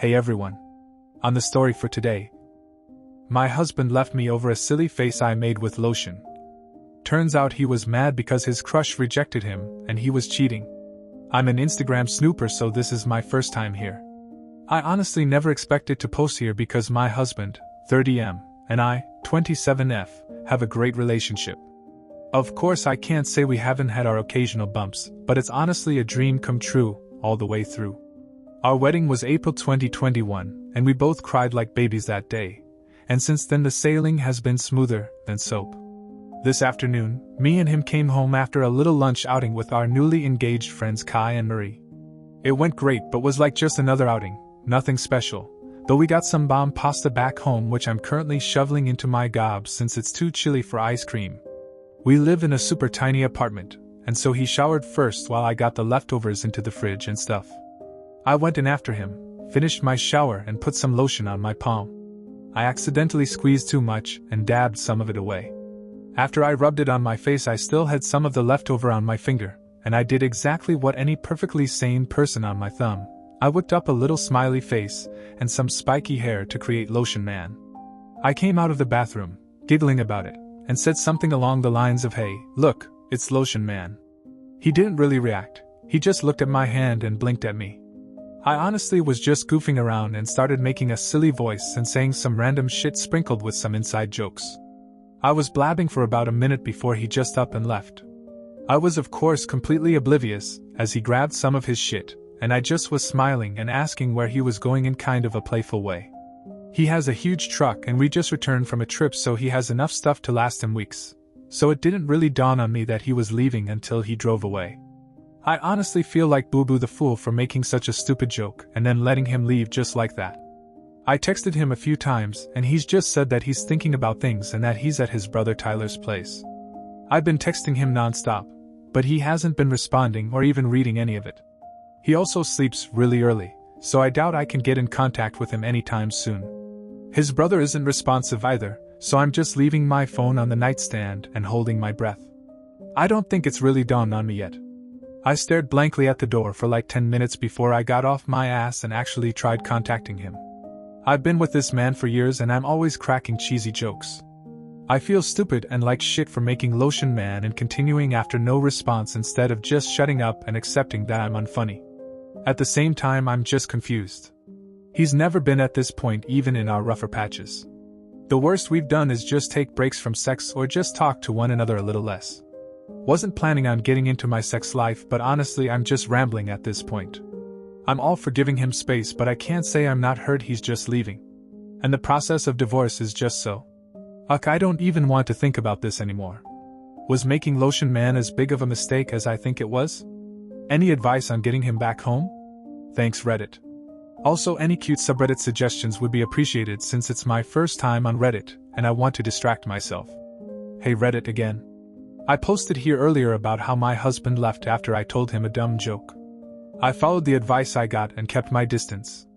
Hey everyone. On the story for today. My husband left me over a silly face I made with lotion. Turns out he was mad because his crush rejected him, and he was cheating. I'm an Instagram snooper, so this is my first time here. I honestly never expected to post here because my husband, 30M, and I, 27F, have a great relationship. Of course I can't say we haven't had our occasional bumps, but it's honestly a dream come true, all the way through. Our wedding was April 2021, and we both cried like babies that day, and since then the sailing has been smoother than soap. This afternoon, me and him came home after a little lunch outing with our newly engaged friends Kai and Marie. It went great but was like just another outing, nothing special, though we got some bomb pasta back home which I'm currently shoveling into my gob since it's too chilly for ice cream. We live in a super tiny apartment, and so he showered first while I got the leftovers into the fridge and stuff. I went in after him, finished my shower and put some lotion on my palm. I accidentally squeezed too much and dabbed some of it away. After I rubbed it on my face I still had some of the leftover on my finger, and I did exactly what any perfectly sane person on my thumb. I whipped up a little smiley face and some spiky hair to create Lotion Man. I came out of the bathroom, giggling about it, and said something along the lines of, "Hey, look, it's Lotion Man." He didn't really react, he just looked at my hand and blinked at me. I honestly was just goofing around and started making a silly voice and saying some random shit sprinkled with some inside jokes. I was blabbing for about a minute before he just up and left. I was of course completely oblivious, as he grabbed some of his shit, and I just was smiling and asking where he was going in kind of a playful way. He has a huge truck and we just returned from a trip, so he has enough stuff to last him weeks, so it didn't really dawn on me that he was leaving until he drove away. I honestly feel like Boo Boo the fool for making such a stupid joke and then letting him leave just like that. I texted him a few times and he's just said that he's thinking about things and that he's at his brother Tyler's place. I've been texting him non-stop, but he hasn't been responding or even reading any of it. He also sleeps really early, so I doubt I can get in contact with him anytime soon. His brother isn't responsive either, so I'm just leaving my phone on the nightstand and holding my breath. I don't think it's really dawned on me yet. I stared blankly at the door for like 10 minutes before I got off my ass and actually tried contacting him. I've been with this man for years and I'm always cracking cheesy jokes. I feel stupid and like shit for making Lotion Man and continuing after no response instead of just shutting up and accepting that I'm unfunny. At the same time I'm just confused. He's never been at this point even in our rougher patches. The worst we've done is just take breaks from sex or just talk to one another a little less. Wasn't planning on getting into my sex life, but honestly I'm just rambling at this point. I'm all for giving him space, but I can't say I'm not hurt he's just leaving. And the process of divorce is just so. I don't even want to think about this anymore. Was making Lotion Man as big of a mistake as I think it was? Any advice on getting him back home? Thanks Reddit. Also any cute subreddit suggestions would be appreciated since it's my first time on Reddit and I want to distract myself. Hey Reddit again. I posted here earlier about how my husband left after I told him a dumb joke. I followed the advice I got and kept my distance.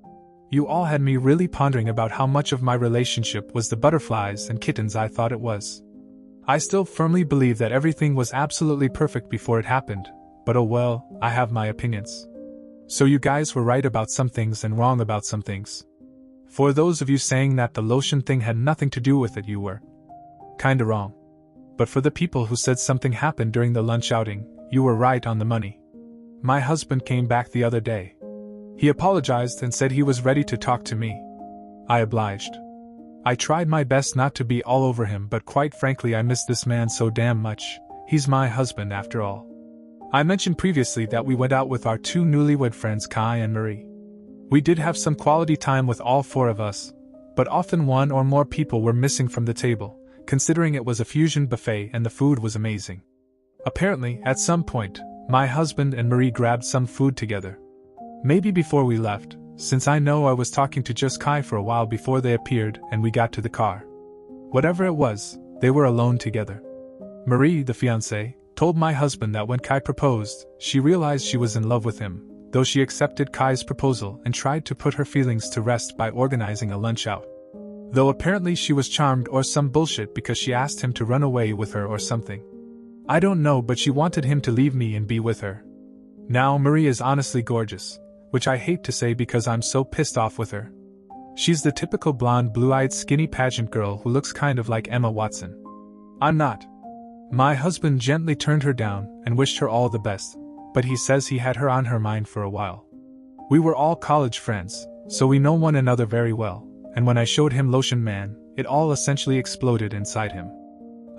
You all had me really pondering about how much of my relationship was the butterflies and kittens I thought it was. I still firmly believe that everything was absolutely perfect before it happened, but oh well, I have my opinions. So you guys were right about some things and wrong about some things. For those of you saying that the lotion thing had nothing to do with it, you were kinda wrong. But for the people who said something happened during the lunch outing, you were right on the money. My husband came back the other day. He apologized and said he was ready to talk to me. I obliged. I tried my best not to be all over him, but quite frankly I miss this man so damn much. He's my husband after all. I mentioned previously that we went out with our two newlywed friends Kai and Marie. We did have some quality time with all four of us, but often one or more people were missing from the table, considering it was a fusion buffet and the food was amazing. Apparently, at some point, my husband and Marie grabbed some food together. Maybe before we left, since I know I was talking to just Kai for a while before they appeared and we got to the car. Whatever it was, they were alone together. Marie, the fiancée, told my husband that when Kai proposed, she realized she was in love with him, though she accepted Kai's proposal and tried to put her feelings to rest by organizing a lunch out. Though apparently she was charmed or some bullshit because she asked him to run away with her or something. I don't know, but she wanted him to leave me and be with her. Now Marie is honestly gorgeous, which I hate to say because I'm so pissed off with her. She's the typical blonde, blue-eyed, skinny pageant girl who looks kind of like Emma Watson. I'm not. My husband gently turned her down and wished her all the best, but he says he had her on her mind for a while. We were all college friends, so we know one another very well, and when I showed him Lotion Man, it all essentially exploded inside him.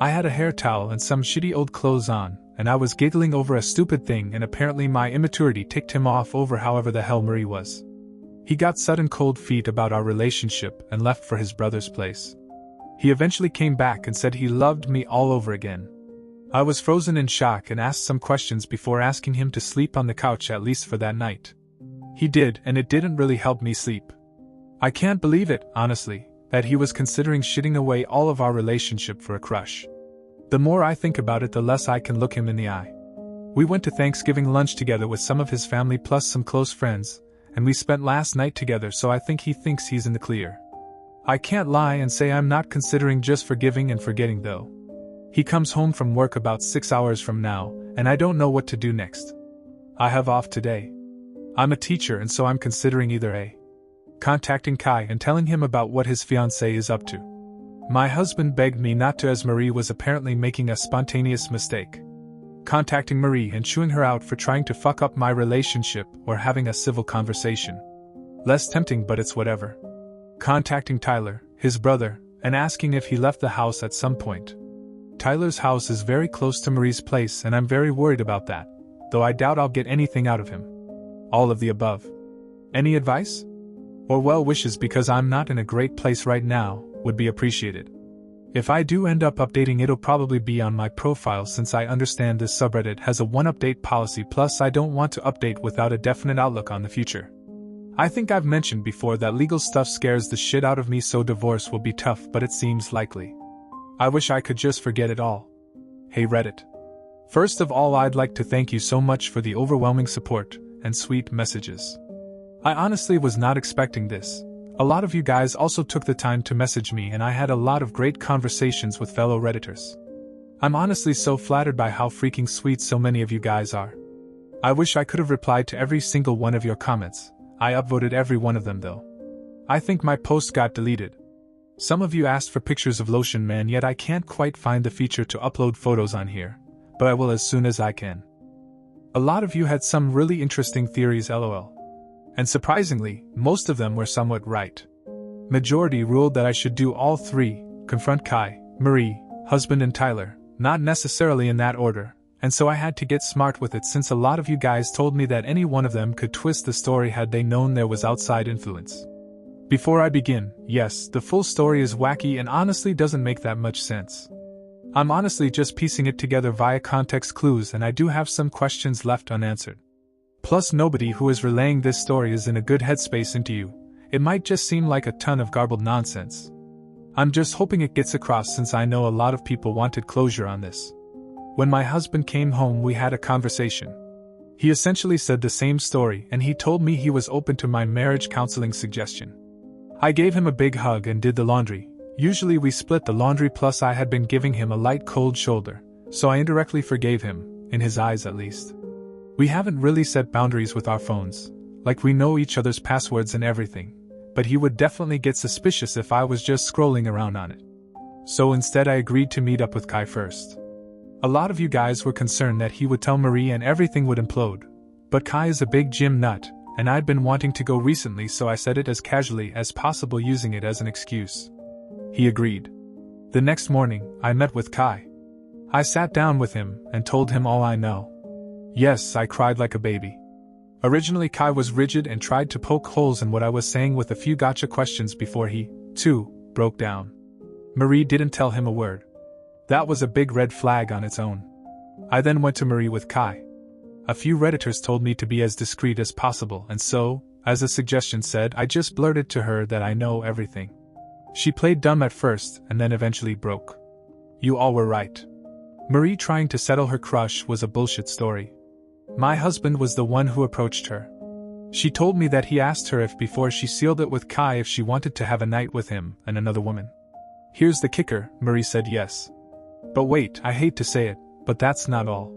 I had a hair towel and some shitty old clothes on, and I was giggling over a stupid thing, and apparently my immaturity ticked him off over however the hell Marie was. He got sudden cold feet about our relationship and left for his brother's place. He eventually came back and said he loved me all over again. I was frozen in shock and asked some questions before asking him to sleep on the couch at least for that night. He did, and it didn't really help me sleep. I can't believe it, honestly, that he was considering shitting away all of our relationship for a crush. The more I think about it, the less I can look him in the eye. We went to Thanksgiving lunch together with some of his family plus some close friends, and we spent last night together, so I think he thinks he's in the clear. I can't lie and say I'm not considering just forgiving and forgetting though. He comes home from work about 6 hours from now, and I don't know what to do next. I have off today. I'm a teacher, and so I'm considering either A. contacting Kai and telling him about what his fiancée is up to. My husband begged me not to, as Marie was apparently making a spontaneous mistake. Contacting Marie and chewing her out for trying to fuck up my relationship, or having a civil conversation. Less tempting, but it's whatever. Contacting Tyler, his brother, and asking if he left the house at some point. Tyler's house is very close to Marie's place, and I'm very worried about that, though I doubt I'll get anything out of him. All of the above. Any advice? Or well wishes, because I'm not in a great place right now, would be appreciated. If I do end up updating, it'll probably be on my profile, since I understand this subreddit has a one update policy, plus I don't want to update without a definite outlook on the future. I think I've mentioned before that legal stuff scares the shit out of me, so divorce will be tough, but it seems likely. I wish I could just forget it all. Hey Reddit. First of all, I'd like to thank you so much for the overwhelming support and sweet messages. I honestly was not expecting this. A lot of you guys also took the time to message me, and I had a lot of great conversations with fellow Redditors. I'm honestly so flattered by how freaking sweet so many of you guys are. I wish I could have replied to every single one of your comments. I upvoted every one of them though. I think my post got deleted. Some of you asked for pictures of Lotion Man, yet I can't quite find the feature to upload photos on here, but I will as soon as I can. A lot of you had some really interesting theories, lol. And surprisingly, most of them were somewhat right. Majority ruled that I should do all three: confront Kai, Marie, husband and Tyler, not necessarily in that order, and so I had to get smart with it, since a lot of you guys told me that any one of them could twist the story had they known there was outside influence. Before I begin, yes, the full story is wacky and honestly doesn't make that much sense. I'm honestly just piecing it together via context clues, and I do have some questions left unanswered. Plus, nobody who is relaying this story is in a good headspace into you. It might just seem like a ton of garbled nonsense. I'm just hoping it gets across, since I know a lot of people wanted closure on this. When my husband came home, we had a conversation. He essentially said the same story, and he told me he was open to my marriage counseling suggestion. I gave him a big hug and did the laundry. Usually we split the laundry, plus I had been giving him a light cold shoulder, so I indirectly forgave him, in his eyes at least. We haven't really set boundaries with our phones, like we know each other's passwords and everything, but he would definitely get suspicious if I was just scrolling around on it. So instead I agreed to meet up with Kai first. A lot of you guys were concerned that he would tell Marie and everything would implode, but Kai is a big gym nut, and I'd been wanting to go recently, so I said it as casually as possible, using it as an excuse. He agreed. The next morning, I met with Kai. I sat down with him and told him all I know. Yes, I cried like a baby. Originally, Kai was rigid and tried to poke holes in what I was saying with a few gotcha questions before he, too, broke down. Marie didn't tell him a word. That was a big red flag on its own. I then went to Marie with Kai. A few Redditors told me to be as discreet as possible, and so, as a suggestion said, I just blurted to her that I know everything. She played dumb at first and then eventually broke. You all were right. Marie trying to settle her crush was a bullshit story. My husband was the one who approached her. She told me that he asked her if before she sealed it with Kai if she wanted to have a night with him and another woman. Here's the kicker, Marie said yes. But wait, I hate to say it, but that's not all.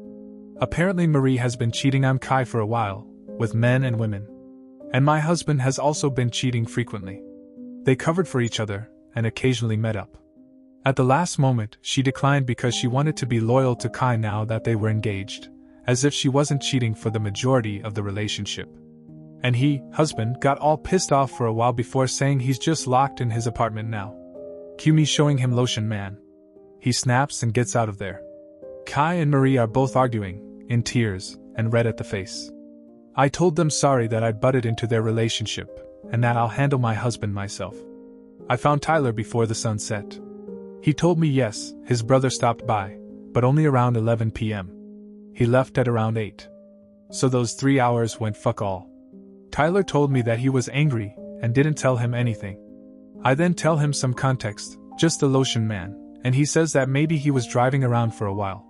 Apparently Marie has been cheating on Kai for a while, with men and women. And my husband has also been cheating frequently. They covered for each other, and occasionally met up. At the last moment, she declined because she wanted to be loyal to Kai now that they were engaged, as if she wasn't cheating for the majority of the relationship. And he, husband, got all pissed off for a while before saying he's just locked in his apartment now. Cue me showing him lotion man. He snaps and gets out of there. Kai and Marie are both arguing, in tears, and red at the face. I told them sorry that I butted into their relationship, and that I'll handle my husband myself. I found Tyler before the sun set. He told me yes, his brother stopped by, but only around 11 p.m. He left at around 8. So those 3 hours went fuck all. Tyler told me that he was angry, and didn't tell him anything. I then tell him some context, just the lotion man, and he says that maybe he was driving around for a while.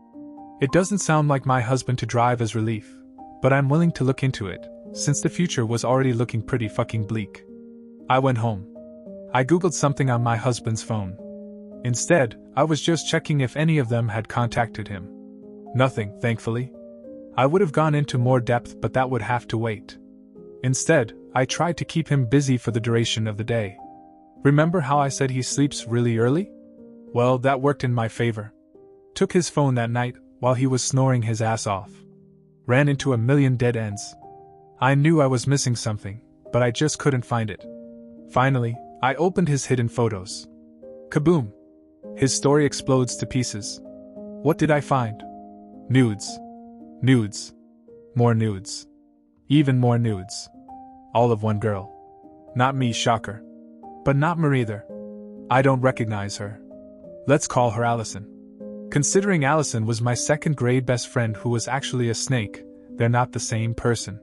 It doesn't sound like my husband to drive as relief, but I'm willing to look into it, since the future was already looking pretty fucking bleak. I went home. I googled something on my husband's phone. Instead, I was just checking if any of them had contacted him. Nothing, thankfully. I would have gone into more depth, but that would have to wait. Instead, I tried to keep him busy for the duration of the day. Remember how I said he sleeps really early? Well, that worked in my favor. Took his phone that night, while he was snoring his ass off. Ran into a million dead ends. I knew I was missing something, but I just couldn't find it. Finally, I opened his hidden photos. Kaboom! His story explodes to pieces. What did I find? Nudes. Nudes. More nudes. Even more nudes. All of one girl. Not me, shocker. But not Marie either. I don't recognize her. Let's call her Allison. Considering Allison was my second grade best friend who was actually a snake, they're not the same person.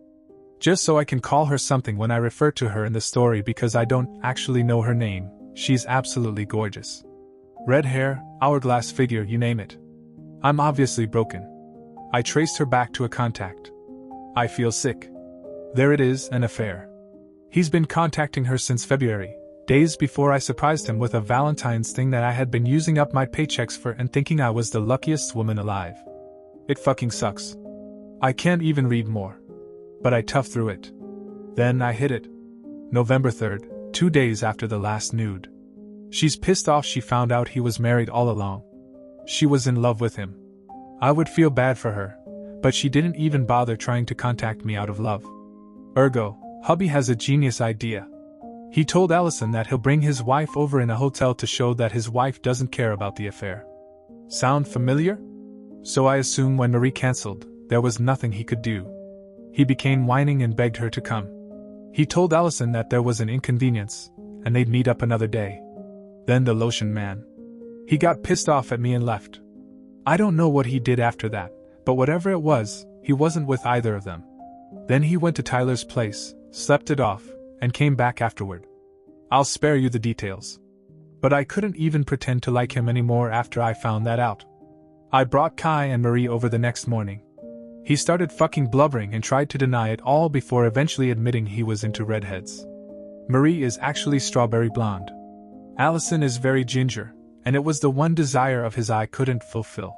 Just so I can call her something when I refer to her in the story because I don't actually know her name, she's absolutely gorgeous. Red hair, hourglass figure, you name it. I'm obviously broken. I traced her back to a contact. I feel sick. There it is, an affair. He's been contacting her since February, days before I surprised him with a Valentine's thing that I had been using up my paychecks for and thinking I was the luckiest woman alive. It fucking sucks. I can't even read more. But I toughed through it. Then I hit it. November 3rd, 2 days after the last nude. She's pissed off she found out he was married all along. She was in love with him. I would feel bad for her, but she didn't even bother trying to contact me out of love. Ergo, hubby has a genius idea. He told Allison that he'll bring his wife over in a hotel to show that his wife doesn't care about the affair. Sound familiar? So I assume when Marie cancelled, there was nothing he could do. He became whining and begged her to come. He told Allison that there was an inconvenience, and they'd meet up another day. Then the lotion man. He got pissed off at me and left. I don't know what he did after that, but whatever it was, he wasn't with either of them. Then he went to Tyler's place, slept it off, and came back afterward. I'll spare you the details. But I couldn't even pretend to like him anymore after I found that out. I brought Kai and Marie over the next morning. He started fucking blubbering and tried to deny it all before eventually admitting he was into redheads. Marie is actually strawberry blonde. Allison is very ginger, and it was the one desire of his I couldn't fulfill.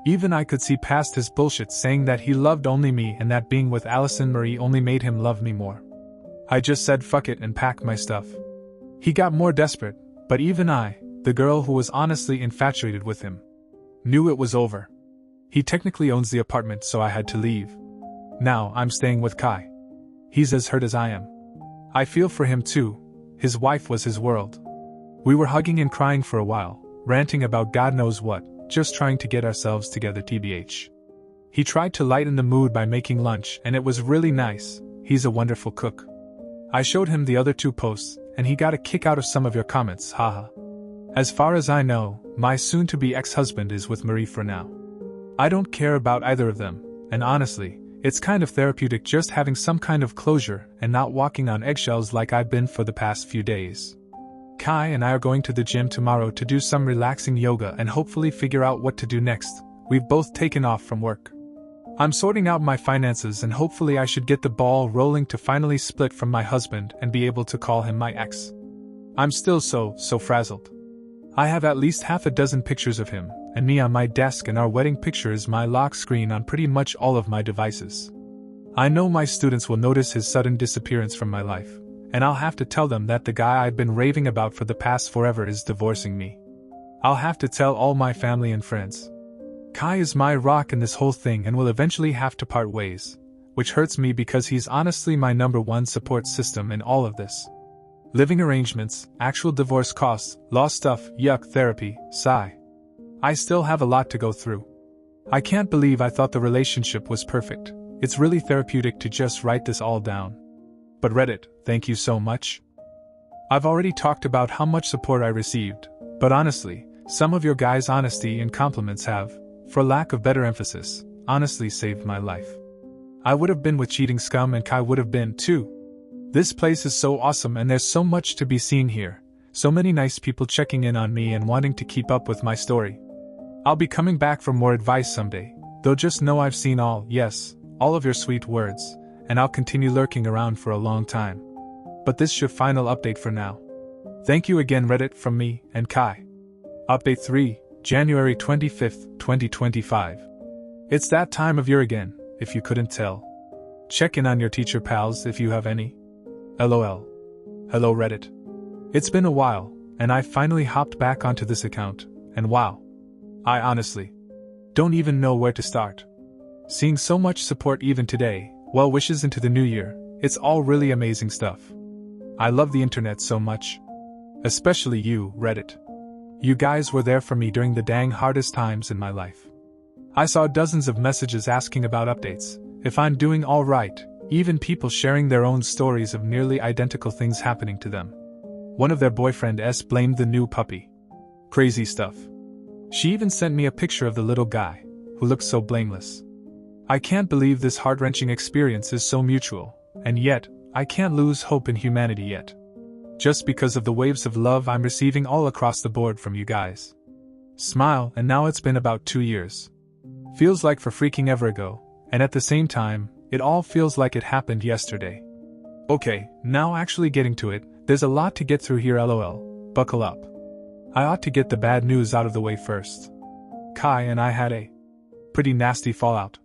Even I could see past his bullshit saying that he loved only me and that being with Allison Marie only made him love me more. I just said fuck it and packed my stuff. He got more desperate, but even I, the girl who was honestly infatuated with him, knew it was over. He technically owns the apartment, so I had to leave. Now I'm staying with Kai. He's as hurt as I am. I feel for him too. His wife was his world. We were hugging and crying for a while, ranting about God knows what, just trying to get ourselves together tbh. He tried to lighten the mood by making lunch, and it was really nice. He's a wonderful cook. I showed him the other 2 posts, and he got a kick out of some of your comments, haha. As far as I know, my soon-to-be ex-husband is with Marie for now. I don't care about either of them, and honestly, it's kind of therapeutic just having some kind of closure and not walking on eggshells like I've been for the past few days. Kai and I are going to the gym tomorrow to do some relaxing yoga and hopefully figure out what to do next. We've both taken off from work. I'm sorting out my finances and hopefully I should get the ball rolling to finally split from my husband and be able to call him my ex. I'm still so frazzled. I have at least half a dozen pictures of him and me on my desk, and our wedding picture is my lock screen on pretty much all of my devices. I know my students will notice his sudden disappearance from my life, and I'll have to tell them that the guy I've been raving about for the past forever is divorcing me. I'll have to tell all my family and friends. Kai is my rock in this whole thing and will eventually have to part ways, which hurts me because he's honestly my #1 support system in all of this. Living arrangements, actual divorce costs, law stuff, yuck, therapy, sigh. I still have a lot to go through. I can't believe I thought the relationship was perfect. It's really therapeutic to just write this all down. But Reddit, thank you so much. I've already talked about how much support I received, but honestly, some of your guys' honesty and compliments have, for lack of better emphasis, honestly saved my life. I would have been with cheating scum and Kai would have been too. This place is so awesome and there's so much to be seen here, so many nice people checking in on me and wanting to keep up with my story. I'll be coming back for more advice someday, though just know I've seen all of your sweet words, and I'll continue lurking around for a long time. But this should final update for now. Thank you again Reddit from me and Kai. Update 3, January 25th, 2025. It's that time of year again, if you couldn't tell. Check in on your teacher pals if you have any. LOL. Hello Reddit. It's been a while, and I finally hopped back onto this account, and wow. I honestly don't even know where to start. Seeing so much support even today, well wishes into the new year, it's all really amazing stuff. I love the internet so much. Especially you, Reddit. You guys were there for me during the dang hardest times in my life. I saw dozens of messages asking about updates, if I'm doing all right, even people sharing their own stories of nearly identical things happening to them. One of their boyfriends blamed the new puppy. Crazy stuff. She even sent me a picture of the little guy, who looked so blameless. I can't believe this heart-wrenching experience is so mutual, and yet, I can't lose hope in humanity yet. Just because of the waves of love I'm receiving all across the board from you guys. Smile, and now it's been about 2 years. Feels like for freaking ever ago, and at the same time, it all feels like it happened yesterday. Okay, now actually getting to it, there's a lot to get through here lol, buckle up. I ought to get the bad news out of the way first. Kai and I had a pretty nasty fallout.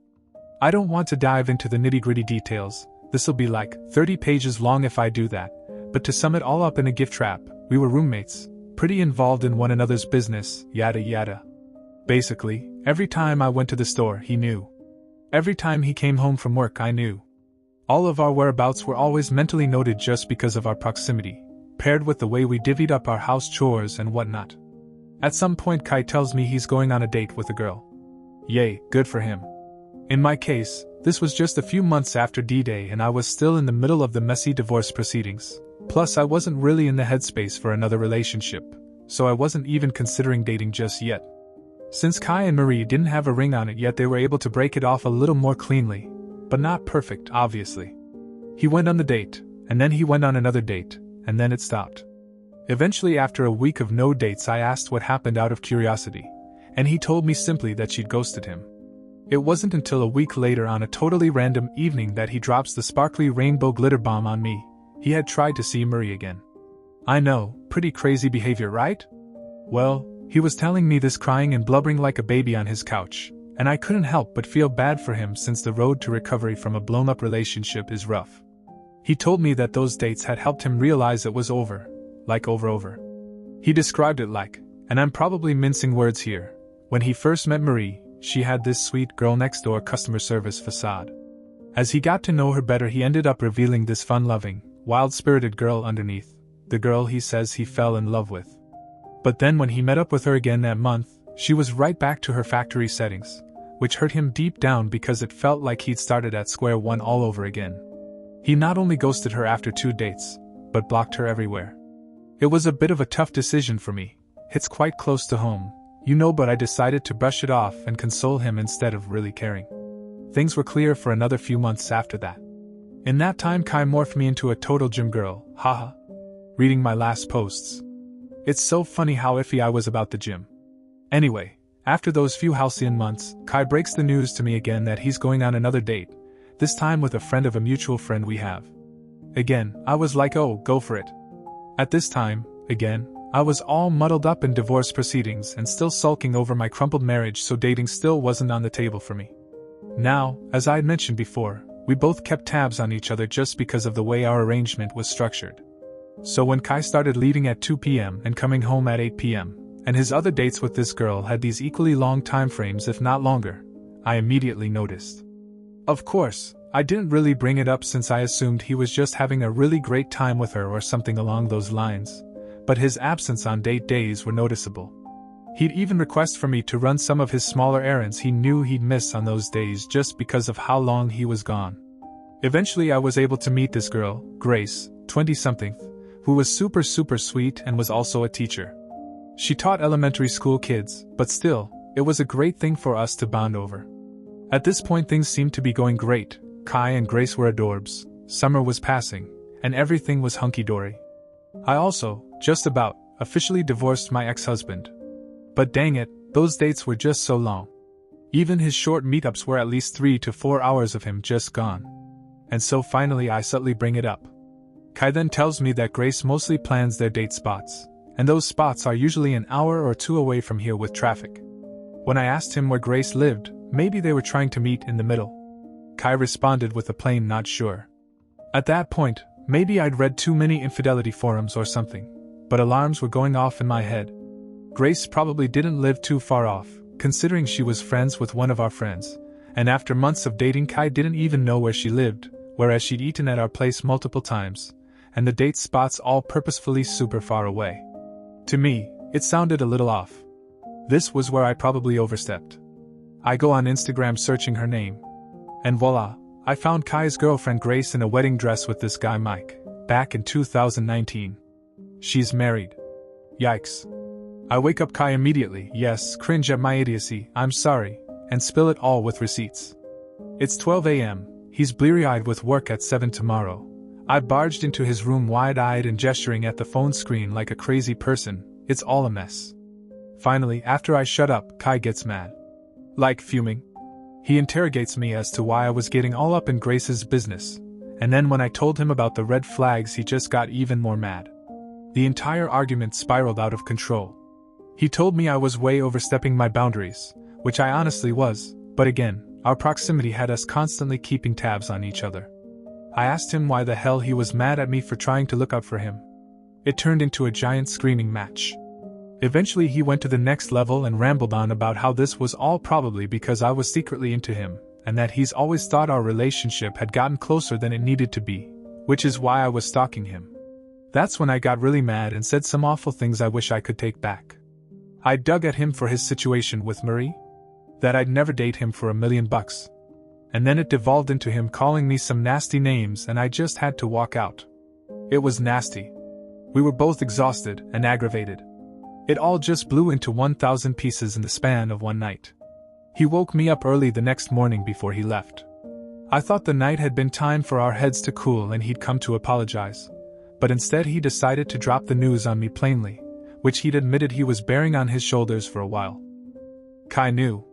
I don't want to dive into the nitty-gritty details, this'll be like 30 pages long if I do that, but to sum it all up in a gift wrap, we were roommates, pretty involved in one another's business, yada yada. Basically, every time I went to the store he knew. Every time he came home from work I knew. All of our whereabouts were always mentally noted just because of our proximity, paired with the way we divvied up our house chores and whatnot. At some point Kai tells me he's going on a date with a girl. Yay, good for him. In my case, this was just a few months after D-Day and I was still in the middle of the messy divorce proceedings, plus I wasn't really in the headspace for another relationship, so I wasn't even considering dating just yet. Since Kai and Marie didn't have a ring on it yet they were able to break it off a little more cleanly, but not perfect obviously. He went on the date, and then he went on another date, and then it stopped. Eventually after a week of no dates I asked what happened out of curiosity, and he told me simply that she'd ghosted him. It wasn't until a week later on a totally random evening that he drops the sparkly rainbow glitter bomb on me. He had tried to see Marie again. I know, pretty crazy behavior, right? Well, he was telling me this crying and blubbering like a baby on his couch, and I couldn't help but feel bad for him since the road to recovery from a blown-up relationship is rough. He told me that those dates had helped him realize it was over, like over. He described it like, and I'm probably mincing words here, when he first met Marie, she had this sweet girl-next-door customer service facade. As he got to know her better he ended up revealing this fun-loving, wild-spirited girl underneath, the girl he says he fell in love with. But then when he met up with her again that month, she was right back to her factory settings, which hurt him deep down because it felt like he'd started at square one all over again. He not only ghosted her after 2 dates, but blocked her everywhere. It was a bit of a tough decision for me, it's quite close to home, but I decided to brush it off and console him instead of really caring. Things were clear for another few months after that. In that time Kai morphed me into a total gym girl, haha. Reading my last posts. It's so funny how iffy I was about the gym. Anyway, after those few halcyon months, Kai breaks the news to me again that he's going on another date, this time with a friend of a mutual friend we have. Again, I was like, oh, go for it. At this time, again, I was all muddled up in divorce proceedings and still sulking over my crumpled marriage, so dating still wasn't on the table for me. Now, as I had mentioned before, We both kept tabs on each other just because of the way our arrangement was structured. So when Kai started leaving at 2 p.m. and coming home at 8 p.m., and his other dates with this girl had these equally long time frames if not longer, I immediately noticed. Of course, I didn't really bring it up since I assumed he was just having a really great time with her or something along those lines, but his absence on date days were noticeable. He'd even request for me to run some of his smaller errands he knew he'd miss on those days just because of how long he was gone. Eventually I was able to meet this girl, Grace, 20-something, who was super sweet and was also a teacher. She taught elementary school kids, but still, it was a great thing for us to bond over. At this point things seemed to be going great. Kai and Grace were adorbs, summer was passing, and everything was hunky-dory. I also, just about, officially divorced my ex-husband. But dang it, those dates were just so long. Even his short meetups were at least 3 to 4 hours of him just gone. And so finally I subtly bring it up. Kai then tells me that Grace mostly plans their date spots, and those spots are usually an hour or 2 away from here with traffic. When I asked him where Grace lived, maybe they were trying to meet in the middle. Kai responded with a plain not sure. At that point, maybe I'd read too many infidelity forums or something, but alarms were going off in my head. Grace probably didn't live too far off, considering she was friends with one of our friends, and after months of dating Kai didn't even know where she lived, whereas she'd eaten at our place multiple times, and the date spots all purposefully super far away. To me, it sounded a little off. This was where I probably overstepped. I go on Instagram searching her name. And voila, I found Kai's girlfriend Grace in a wedding dress with this guy Mike, back in 2019. She's married. Yikes. I wake up Kai immediately, yes, cringe at my idiocy, I'm sorry, and spill it all with receipts. It's 12 a.m., he's bleary-eyed with work at 7 tomorrow. I barged into his room wide-eyed and gesturing at the phone screen like a crazy person. It's all a mess. Finally, after I shut up, Kai gets mad. Like fuming. He interrogates me as to why I was getting all up in Grace's business, and then when I told him about the red flags he just got even more mad. The entire argument spiraled out of control. He told me I was way overstepping my boundaries, which I honestly was, but again, our proximity had us constantly keeping tabs on each other. I asked him why the hell he was mad at me for trying to look out for him. It turned into a giant screaming match. Eventually he went to the next level and rambled on about how this was all probably because I was secretly into him, and that he's always thought our relationship had gotten closer than it needed to be, which is why I was stalking him. That's when I got really mad and said some awful things I wish I could take back. I dug at him for his situation with Marie, that I'd never date him for $1 million. And then it devolved into him calling me some nasty names and I just had to walk out. It was nasty. We were both exhausted and aggravated. It all just blew into 1,000 pieces in the span of one night. He woke me up early the next morning before he left. I thought the night had been time for our heads to cool and he'd come to apologize. But instead he decided to drop the news on me plainly, which he'd admitted he was bearing on his shoulders for a while. Kai knew.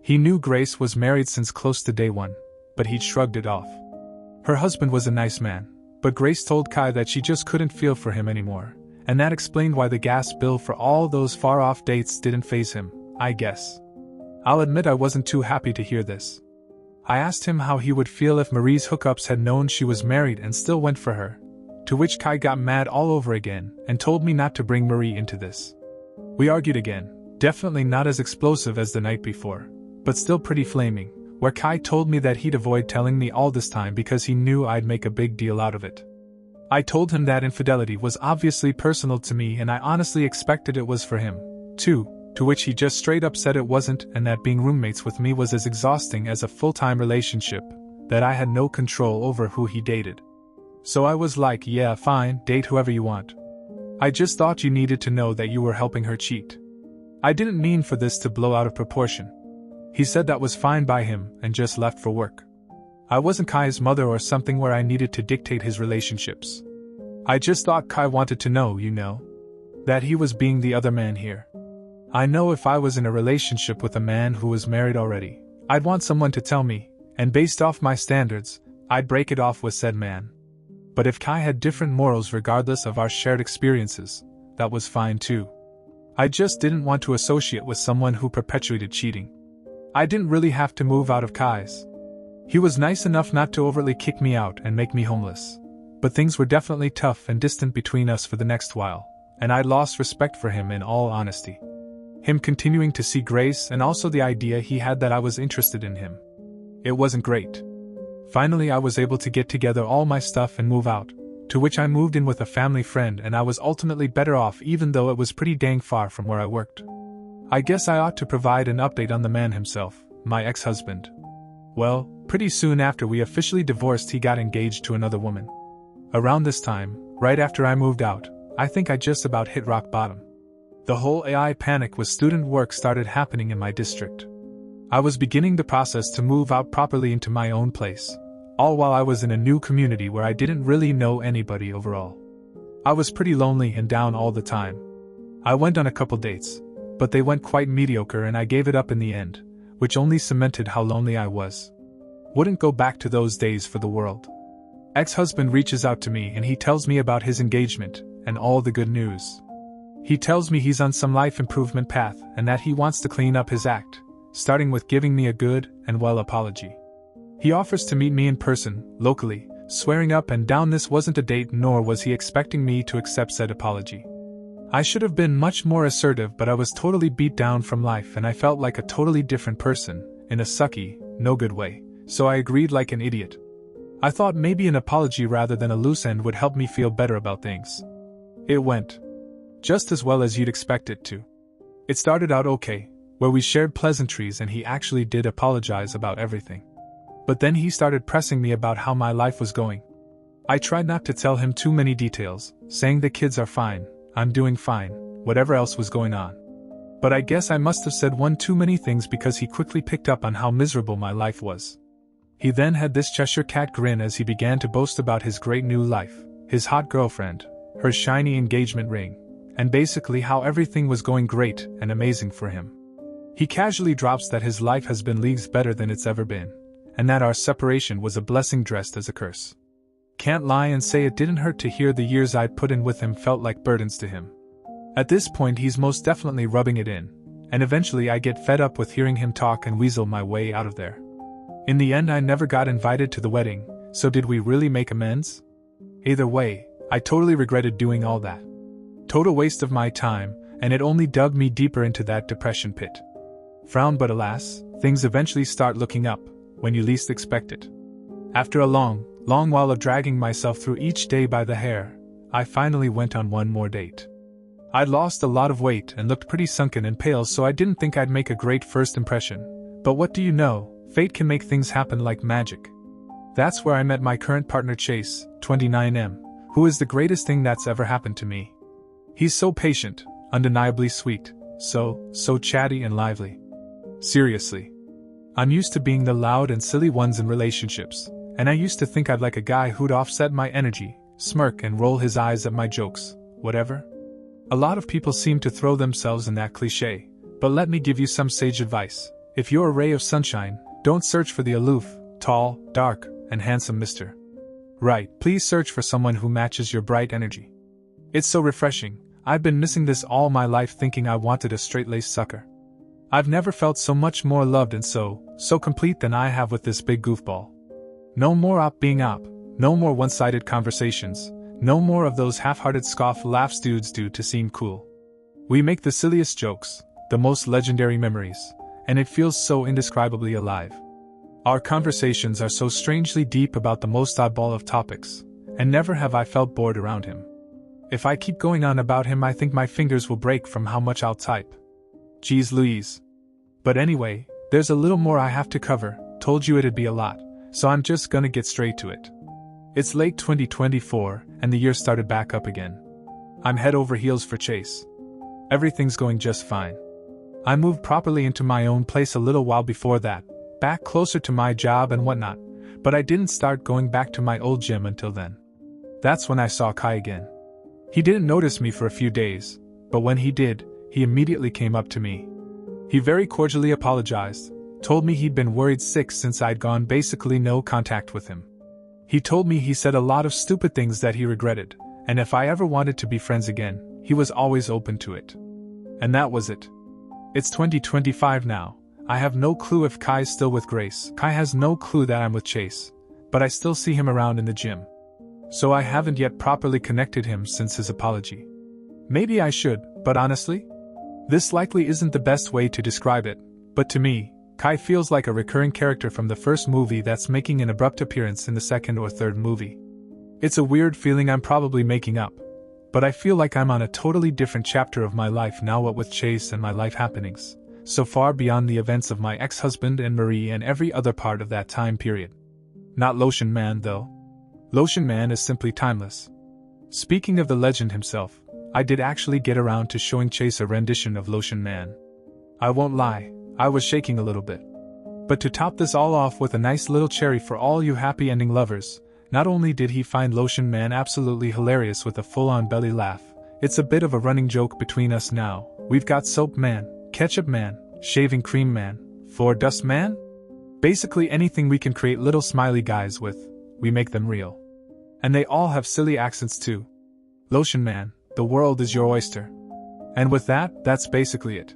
He knew Grace was married since close to day one, but he'd shrugged it off. Her husband was a nice man, but Grace told Kai that she just couldn't feel for him anymore, and that explained why the gas bill for all those far-off dates didn't faze him, I guess. I'll admit I wasn't too happy to hear this. I asked him how he would feel if Marie's hookups had known she was married and still went for her, to which Kai got mad all over again and told me not to bring Marie into this. We argued again, definitely not as explosive as the night before, but still pretty flaming, where Kai told me that he'd avoid telling me all this time because he knew I'd make a big deal out of it. I told him that infidelity was obviously personal to me and I honestly expected it was for him, too, to which he just straight up said it wasn't and that being roommates with me was as exhausting as a full-time relationship, that I had no control over who he dated. So I was like, yeah, fine, date whoever you want. I just thought you needed to know that you were helping her cheat. I didn't mean for this to blow out of proportion. He said that was fine by him and just left for work. I wasn't Kai's mother or something where I needed to dictate his relationships. I just thought Kai wanted to know, that he was being the other man here. I know if I was in a relationship with a man who was married already, I'd want someone to tell me, and based off my standards, I'd break it off with said man. But if Kai had different morals regardless of our shared experiences, that was fine too. I just didn't want to associate with someone who perpetuated cheating. I didn't really have to move out of Kai's He was nice enough not to overtly kick me out and make me homeless. But things were definitely tough and distant between us for the next while, and I'd lost respect for him in all honesty. Him continuing to see grace and also the idea he had that I was interested in him. It wasn't great. Finally, I was able to get together all my stuff and move out, to which I moved in with a family friend, and I was ultimately better off even though it was pretty dang far from where I worked. I guess I ought to provide an update on the man himself, my ex-husband. Well, pretty soon after we officially divorced, he got engaged to another woman. Around this time, right after I moved out, I think I just about hit rock bottom. The whole AI panic with student work started happening in my district. I was beginning the process to move out properly into my own place, all while I was in a new community where I didn't really know anybody overall. I was pretty lonely and down all the time. I went on a couple dates, but they went quite mediocre and I gave it up in the end, which only cemented how lonely I was. Wouldn't go back to those days for the world. Ex-husband reaches out to me and he tells me about his engagement and all the good news. He tells me he's on some life improvement path and that he wants to clean up his act, starting with giving me a good and well apology. He offers to meet me in person, locally, swearing up and down this wasn't a date, nor was he expecting me to accept said apology. I should have been much more assertive, but I was totally beat down from life and I felt like a totally different person, in a sucky, no good way, so I agreed like an idiot. I thought maybe an apology rather than a loose end would help me feel better about things. It went just as well as you'd expect it to. It started out okay, where we shared pleasantries and he actually did apologize about everything. But then he started pressing me about how my life was going. I tried not to tell him too many details, saying the kids are fine, I'm doing fine, whatever else was going on. But I guess I must have said one too many things because he quickly picked up on how miserable my life was. He then had this Cheshire cat grin as he began to boast about his great new life, his hot girlfriend, her shiny engagement ring, and basically how everything was going great and amazing for him. He casually drops that his life has been leagues better than it's ever been, and that our separation was a blessing dressed as a curse. Can't lie and say it didn't hurt to hear the years I'd put in with him felt like burdens to him. At this point he's most definitely rubbing it in, and eventually I get fed up with hearing him talk and weasel my way out of there. In the end I never got invited to the wedding, so did we really make amends? Either way, I totally regretted doing all that. Total waste of my time, and it only dug me deeper into that depression pit. Frown, but alas, things eventually start looking up, when you least expect it. After a long while of dragging myself through each day by the hair, I finally went on one more date. I'd lost a lot of weight and looked pretty sunken and pale, so I didn't think I'd make a great first impression. But what do you know, fate can make things happen like magic. That's where I met my current partner Chase, 29M, who is the greatest thing that's ever happened to me. He's so patient, undeniably sweet, so chatty and lively. Seriously. I'm used to being the loud and silly ones in relationships, and I used to think I'd like a guy who'd offset my energy, smirk and roll his eyes at my jokes, whatever. A lot of people seem to throw themselves in that cliché, but let me give you some sage advice. If you're a ray of sunshine, don't search for the aloof, tall, dark, and handsome Mr. Right, please search for someone who matches your bright energy. It's so refreshing. I've been missing this all my life, thinking I wanted a straight-laced sucker. I've never felt so much more loved and so complete than I have with this big goofball. No more op being op, no more one-sided conversations, no more of those half-hearted scoff laughs dudes do to seem cool. We make the silliest jokes, the most legendary memories, and it feels so indescribably alive. Our conversations are so strangely deep about the most oddball of topics, and never have I felt bored around him. If I keep going on about him, I think my fingers will break from how much I'll type. Geez Louise. But anyway, there's a little more I have to cover, told you it'd be a lot, so I'm just gonna get straight to it. It's late 2024, and the year started back up again. I'm head over heels for Chase. Everything's going just fine. I moved properly into my own place a little while before that, back closer to my job and whatnot, but I didn't start going back to my old gym until then. That's when I saw Kai again. He didn't notice me for a few days, but when he did, he immediately came up to me. He very cordially apologized, told me he'd been worried sick since I'd gone basically no contact with him. He told me he said a lot of stupid things that he regretted, and if I ever wanted to be friends again, he was always open to it. And that was it. It's 2025 now. I have no clue if Kai's still with Grace. Kai has no clue that I'm with Chase, but I still see him around in the gym. So I haven't yet properly connected him since his apology. Maybe I should, but honestly? This likely isn't the best way to describe it, but to me, Kai feels like a recurring character from the first movie that's making an abrupt appearance in the second or third movie. It's a weird feeling I'm probably making up, but I feel like I'm on a totally different chapter of my life now, what with Chase and my life happenings, so far beyond the events of my ex-husband and Marie and every other part of that time period. Not Lotion Man, though. Lotion Man is simply timeless. Speaking of the legend himself, I did actually get around to showing Chase a rendition of Lotion Man. I won't lie, I was shaking a little bit. But to top this all off with a nice little cherry for all you happy ending lovers, not only did he find Lotion Man absolutely hilarious with a full-on belly laugh, it's a bit of a running joke between us now. We've got Soap Man, Ketchup Man, Shaving Cream Man, Floor Dust Man? Basically anything we can create little smiley guys with, we make them real. And they all have silly accents too. Lotion Man, the world is your oyster. And with that, that's basically it.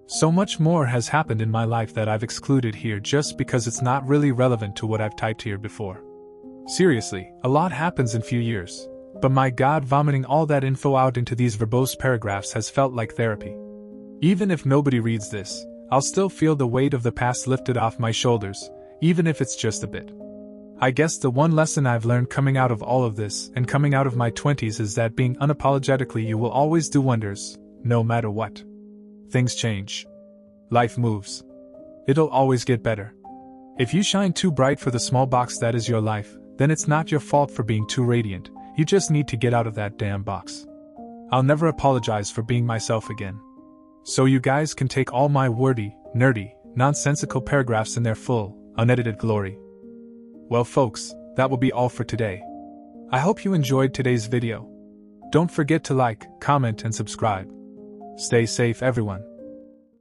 So much more has happened in my life that I've excluded here just because it's not really relevant to what I've typed here before. Seriously, a lot happens in few years, but my god, vomiting all that info out into these verbose paragraphs has felt like therapy. Even if nobody reads this, I'll still feel the weight of the past lifted off my shoulders, even if it's just a bit. I guess the one lesson I've learned coming out of all of this and coming out of my 20s is that being unapologetically you will always do wonders, no matter what. Things change. Life moves. It'll always get better. If you shine too bright for the small box that is your life, then it's not your fault for being too radiant, you just need to get out of that damn box. I'll never apologize for being myself again. So you guys can take all my wordy, nerdy, nonsensical paragraphs in their full, unedited glory. Well folks, that will be all for today. I hope you enjoyed today's video. Don't forget to like, comment and subscribe. Stay safe everyone.